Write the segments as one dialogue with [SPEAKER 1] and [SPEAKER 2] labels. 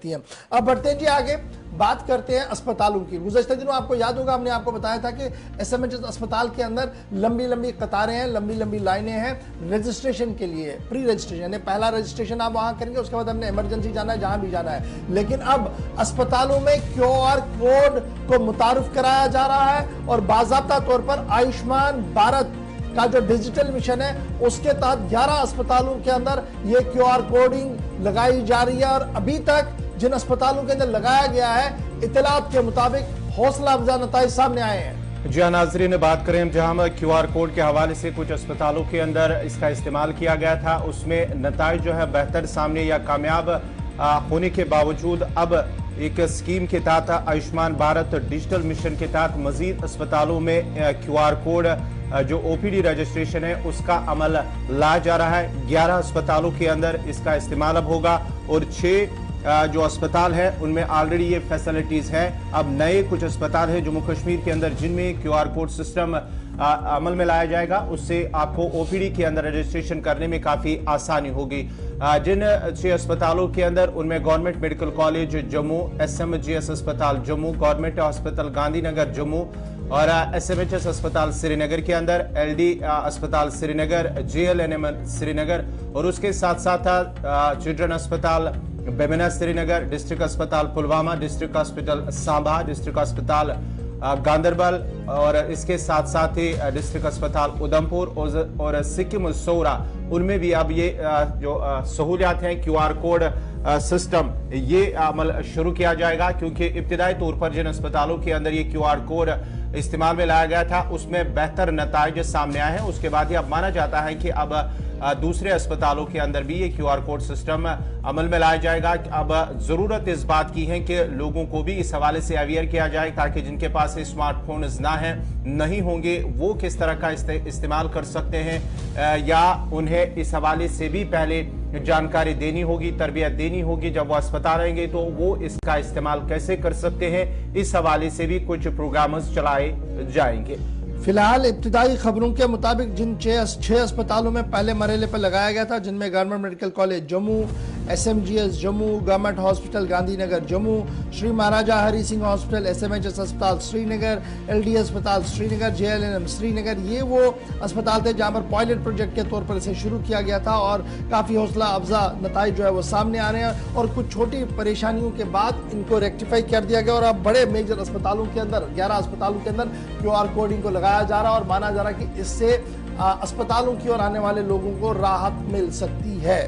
[SPEAKER 1] रहती हैं। अब बढ़ते हैं जी आगे, बात करते हैं अस्पतालों की। गुज़श्ता दिनों आपको याद होगा, हमने आपको बताया था कि एसएमएच अस्पताल के अंदर लंबी लंबी कतारें हैं, लंबी लंबी लाइनें हैं रजिस्ट्रेशन के लिए, प्री रजिस्ट्रेशन, यानी पहला रजिस्ट्रेशन आप वहां करेंगे, उसके बाद हमने इमरजेंसी जाना है, जहां भी जाना है। लेकिन अब अस्पतालों में क्यूआर कोड को मुतारुफ कराया जा रहा है और बाज़ाब्ता तौर पर आयुष्मान भारत का जो डिजिटल मिशन है उसके तहत 11 अस्पतालों के अंदर ये क्यूआर कोडिंग लगाई जा रही है। और अभी तक जिन अस्पतालों के अंदर लगाया गया है, इत्तलात के मुताबिक हौसला अफजा नताइज सामने आए हैं।
[SPEAKER 2] जी हाँ नाज़रीन, बात करें जहां क्यूआर कोड के हवाले से कुछ अस्पतालों के अंदर इसका इस्तेमाल किया गया था, उसमें नताइज जो है बेहतर सामने या कामयाब होने के बावजूद अब एक स्कीम के तहत आयुष्मान भारत डिजिटल मिशन के तहत मजीद अस्पतालों में क्यूआर कोड जो ओपीडी रजिस्ट्रेशन है उसका अमल लाया जा रहा है। 11 अस्पतालों के अंदर इसका इस्तेमाल अब होगा और 6 जो अस्पताल है उनमें ऑलरेडी ये फैसिलिटीज है। अब नए कुछ अस्पताल है जम्मू कश्मीर के अंदर जिनमें क्यूआर कोड सिस्टम अमल में लाया जाएगा, उससे आपको ओपीडी के अंदर रजिस्ट्रेशन करने में काफी आसानी होगी। जिन 6 अस्पतालों के अंदर उनमें government medical college Jammu, SMGS अस्पताल जम्मू, गवर्नमेंट हॉस्पिटल गांधीनगर जम्मू और एसएमएचएस अस्पताल श्रीनगर के अंदर, एलडी अस्पताल श्रीनगर, जेएलएनएम श्रीनगर और उसके साथ साथ चिल्ड्रन अस्पताल बेमिना श्रीनगर, डिस्ट्रिक्ट अस्पताल Pulwama, district hospital Samba, district अस्पताल गांदरबल और इसके साथ साथ ही डिस्ट्रिक्ट अस्पताल उधमपुर और सिक्किम सोरा, उनमें भी अब ये जो सहूलियात हैं क्यूआर कोड सिस्टम ये अमल शुरू किया जाएगा। क्योंकि इब्तिदाई तौर पर जिन अस्पतालों के अंदर ये क्यूआर कोड इस्तेमाल में लाया गया था उसमें बेहतर नताइज सामने आए हैं, उसके बाद ही अब माना जाता है कि अब दूसरे अस्पतालों के अंदर भी ये क्यूआर कोड सिस्टम अमल में लाया जाएगा। अब जरूरत इस बात की है कि लोगों को भी इस हवाले से अवेयर किया जाए ताकि जिनके पास स्मार्टफोन ना है नहीं होंगे वो किस तरह का इस्तेमाल कर सकते हैं या उन्हें इस हवाले से भी पहले जानकारी देनी होगी, तरबियत देनी होगी। जब वो अस्पताल आएंगे तो वो इसका इस्तेमाल कैसे कर सकते हैं, इस हवाले से भी कुछ प्रोग्राम्स चलाए जाएंगे।
[SPEAKER 1] फिलहाल इब्तिदाई खबरों के मुताबिक जिन 6 अस्पतालों में पहले मरहले पर लगाया गया था, जिनमें government medical college Jammu, SMGS Jammu, government hospital Gandhinagar Jammu, Shri Maharaja Hari Singh hospital, SMHS अस्पताल श्रीनगर, एलडी अस्पताल श्रीनगर, जेएलएनएम श्रीनगर, ये वो अस्पताल थे जहां पर पायलट प्रोजेक्ट के तौर पर इसे शुरू किया गया था और काफ़ी हौसला अफजा नताइज जो है वो सामने आ रहे हैं और कुछ छोटी परेशानियों के बाद इनको रेक्टिफाई कर दिया गया और अब बड़े मेजर अस्पतालों के अंदर 11 अस्पतालों के अंदर क्यूआर कोडिंग को लगाया जा रहा है और माना जा रहा है कि इससे अस्पतालों की ओर आने वाले लोगों को राहत मिल सकती है।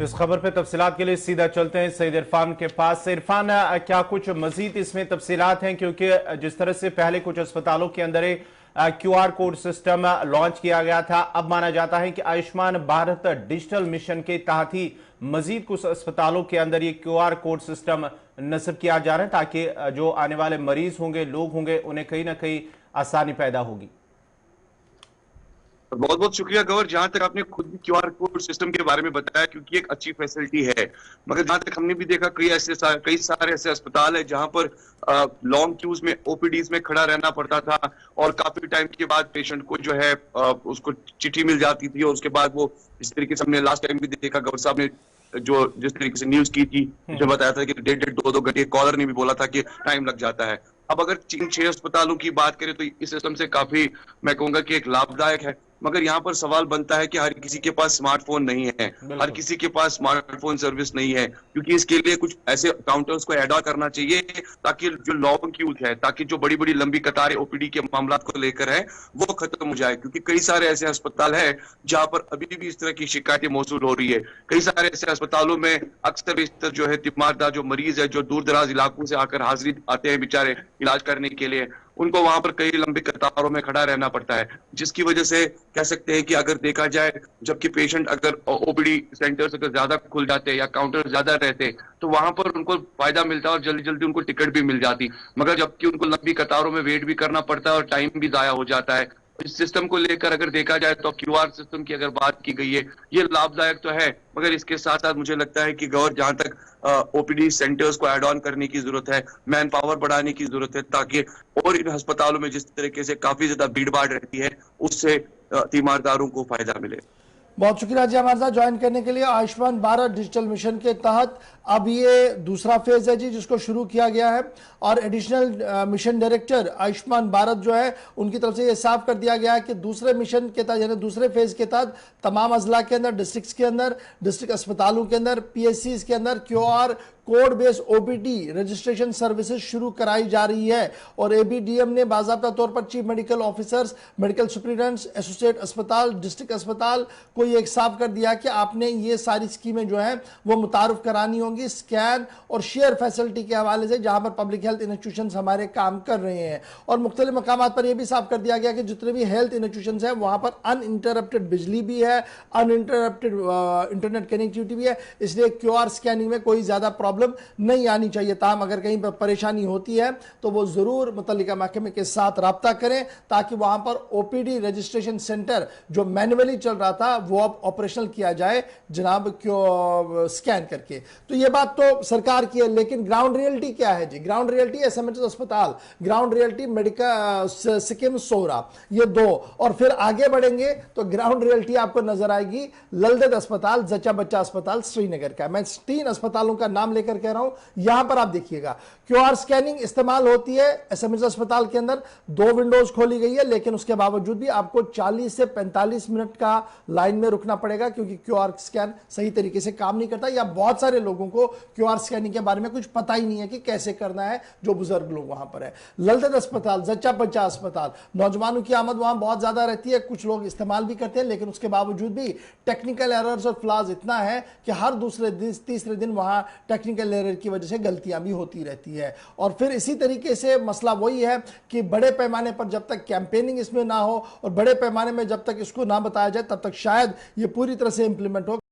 [SPEAKER 2] इस खबर पे तफसीलात के लिए सीधा चलते हैं सईद इरफान के पास। इरफान, क्या कुछ मजीद इसमें तफसीलात हैं? क्योंकि जिस तरह से पहले कुछ अस्पतालों के अंदर क्यूआर कोड सिस्टम लॉन्च किया गया था, अब माना जाता है कि आयुष्मान भारत डिजिटल मिशन के तहत ही मजीद कुछ अस्पतालों के अंदर ये क्यूआर कोड सिस्टम नस्ब किया जा रहा है ताकि जो आने वाले मरीज होंगे, लोग होंगे, उन्हें कहीं ना कहीं आसानी पैदा होगी।
[SPEAKER 3] बहुत बहुत शुक्रिया गौर, जहां तक आपने खुद भी क्यूआर कोड सिस्टम के बारे में बताया क्योंकि एक अच्छी फैसिलिटी है, मगर जहां तक हमने भी देखा कई सारे ऐसे अस्पताल है जहां पर लॉन्ग क्यूज में ओपीडीज में खड़ा रहना पड़ता था और काफी टाइम के बाद पेशेंट को जो है उसको चिट्ठी मिल जाती थी और उसके बाद वो इस तरीके से हमने लास्ट टाइम भी देखा गौर साहब ने जो जिस तरीके से न्यूज की थी जो बताया था कि 1.5-2 घंटे, कॉलर ने भी बोला था कि टाइम लग जाता है। अब अगर 6 अस्पतालों की बात करें तो इस सिस्टम से काफी मैं कहूंगा कि एक लाभदायक है, मगर यहाँ पर सवाल बनता है कि हर किसी के पास स्मार्टफोन नहीं है, हर किसी के पास स्मार्टफोन सर्विस नहीं है, क्योंकि इसके लिए कुछ ऐसे काउंटर्स को ऐड ऑन करना चाहिए ताकि जो लॉन्ग क्यूज है, ताकि जो बड़ी बड़ी लंबी कतारें ओपीडी के मामला को लेकर है वो खत्म हो जाए। क्योंकि कई सारे ऐसे अस्पताल है जहां पर अभी भी इस तरह की शिकायतें मौसूल हो रही है। कई सारे ऐसे अस्पतालों में अक्सर बेशतर जो है तीमारदार जो मरीज है जो दूर दराज इलाकों से आकर हाजिरी आते हैं बेचारे इलाज करने के लिए, उनको वहां पर कई लंबी कतारों में खड़ा रहना पड़ता है, जिसकी वजह से कह सकते हैं कि अगर देखा जाए जबकि पेशेंट अगर ओपीडी सेंटर्स अगर ज्यादा खुल जाते या काउंटर ज्यादा रहते तो वहां पर उनको फायदा मिलता और जल्दी जल्दी उनको टिकट भी मिल जाती, मगर जबकि उनको लंबी कतारों में वेट भी करना पड़ता है और टाइम भी जाया हो जाता है। इस सिस्टम को लेकर अगर देखा जाए तो क्यूआर सिस्टम की अगर बात की गई है ये लाभदायक तो है, मगर इसके साथ साथ मुझे लगता है कि गौर जहां तक ओपीडी सेंटर्स को ऐड ऑन करने की जरूरत है, मैन पावर बढ़ाने की जरूरत है, ताकि और इन अस्पतालों में जिस तरीके से काफी ज्यादा भीड़ भाड़ रहती है उससे तीमारदारों को फायदा मिले।
[SPEAKER 1] बहुत शुक्रिया जी हमारे साथ ज्वाइन करने के लिए। आयुष्मान भारत डिजिटल मिशन के तहत अब ये दूसरा फेज है जी जिसको शुरू किया गया है, और additional mission director Ayushman Bharat जो है उनकी तरफ से ये साफ कर दिया गया है कि दूसरे मिशन के तहत यानी दूसरे फेज के तहत तमाम अजला के अंदर, डिस्ट्रिक्ट्स के अंदर, डिस्ट्रिक्ट अस्पतालों के अंदर, पीएचसीज के अंदर QR code based OPD registration services शुरू कराई जा रही है। और एबीडीएम ने बाकायदा तौर पर chief medical officers, medical superintendents, associate अस्पताल, डिस्ट्रिक्ट अस्पताल को ये एक साफ कर दिया कि आपने ये सारी स्कीमें जो है वो मुतारुफ करानी होंगी स्कैन और शेयर फैसिलिटी के हवाले से, जहां पर पब्लिक हेल्थ इंस्टीट्यूशंस हमारे काम कर रहे हैं। और मुख्तलिफ मकामात पर यह भी साफ कर दिया गया कि जितने भी हेल्थ इंस्टीट्यूशंस हैं वहां पर अनइंटरप्टेड बिजली भी है, अनइंटरप्टेड इंटरनेट कनेक्टिविटी भी है, इसलिए क्यूआर स्कैनिंग में कोई ज्यादा प्रॉब्लम नहीं आनी चाहिए। ताहम अगर कहीं पर परेशानी होती है तो वो जरूर मुतल्लिका महकमे के साथ राब्ता करें ताकि वहां पर ओपीडी रजिस्ट्रेशन सेंटर जो मैन्युअली चल रहा था वो अब ऑपरेशनल किया जाए जनाब स्कैन करके। तो ये बात तो सरकार की है, लेकिन ग्राउंड रियलिटी क्या है जी? ग्राउंड रियलिटी एसएमएच अस्पताल, ground reality medical Sikkim Sohra, ये दो। और फिर आगे बढ़ेंगे तो ग्राउंड रियलिटी आपको नजर आएगी ललदेद अस्पताल, जच्चा बच्चा अस्पताल श्रीनगर का। मैं 3 अस्पतालों का नाम लेकर कह रहा हूं, यहां पर आप देखिएगा क्यूआर स्कैनिंग इस्तेमाल होती है। एसएमएच अस्पताल के अंदर 2 विंडोज खोली गई है, लेकिन उसके बावजूद भी आपको 40 से 45 मिनट का लाइन में रुकना पड़ेगा क्योंकि क्यूआर स्कैन सही तरीके से काम नहीं करता, या बहुत सारे लोगों को क्यूआर स्कैनिंग के बारे में कुछ पता ही नहीं है कि कैसे करना है, जो बुजुर्ग लोग वहां पर है। ललदेद अस्पताल, जच्चा बच्चा अस्पताल, नौजवानों की आमद वहां बहुत ज्यादा रहती है, कुछ लोग इस्तेमाल भी करते हैं, लेकिन उसके बावजूद भी टेक्निकल एरर्स और फ्लॉज इतना है कि हर दूसरे दिन तीसरे दिन वहां टेक्निकल एरर की वजह से गलतियां भी होती रहती है। और फिर इसी तरीके से मसला वही है कि बड़े पैमाने पर जब तक कैंपेनिंग इसमें ना हो और बड़े पैमाने में जब तक इसको ना बताया जाए तब तक शायद ये पूरी तरह से इंप्लीमेंट हो।